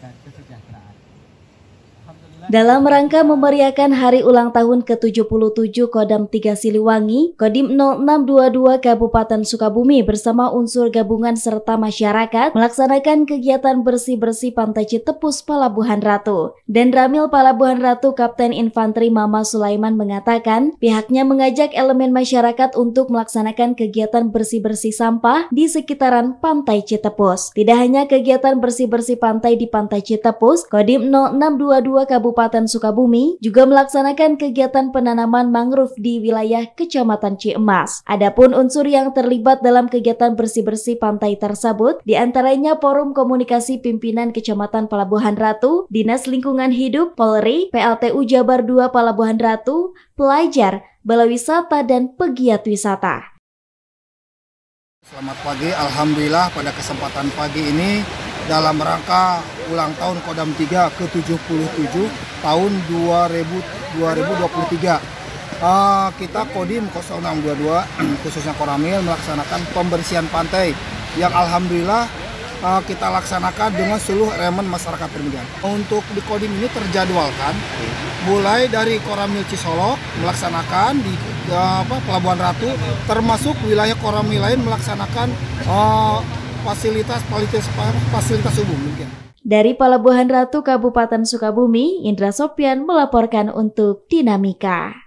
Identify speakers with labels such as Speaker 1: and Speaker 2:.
Speaker 1: dan kesejahteraan.
Speaker 2: Dalam rangka memeriahkan hari ulang tahun ke-77 Kodam 3 Siliwangi, Kodim 0622 Kabupaten Sukabumi bersama unsur gabungan serta masyarakat melaksanakan kegiatan bersih-bersih Pantai Citepus, Palabuhan Ratu. Dan Ramil Palabuhan Ratu Kapten Infanteri Mama Sulaiman mengatakan pihaknya mengajak elemen masyarakat untuk melaksanakan kegiatan bersih-bersih sampah di sekitaran Pantai Citepus. Tidak hanya kegiatan bersih-bersih pantai di Pantai Citepus, Kodim 0622 Kabupaten Sukabumi juga melaksanakan kegiatan penanaman mangrove di wilayah Kecamatan Ciemas. Adapun unsur yang terlibat dalam kegiatan bersih-bersih pantai tersebut diantaranya Forum Komunikasi Pimpinan Kecamatan Palabuhan Ratu, Dinas Lingkungan Hidup, Polri, PLTU Jabar 2 Palabuhan Ratu, pelajar, bala wisata, dan pegiat wisata.
Speaker 3: Selamat pagi, alhamdulillah pada kesempatan pagi ini dalam rangka ulang tahun Kodam 3 ke-77 tahun 2023. Kita Kodim 0622 khususnya Koramil melaksanakan pembersihan pantai yang alhamdulillah kita laksanakan dengan seluruh elemen masyarakat Permidian. Untuk di Kodim ini terjadwalkan mulai dari Koramil Cisolok melaksanakan di Pelabuhan Ratu, termasuk wilayah Koramil lain melaksanakan fasilitas umum.
Speaker 2: Dari Palabuhan Ratu Kabupaten Sukabumi, Indra Sopyan melaporkan untuk Dinamika.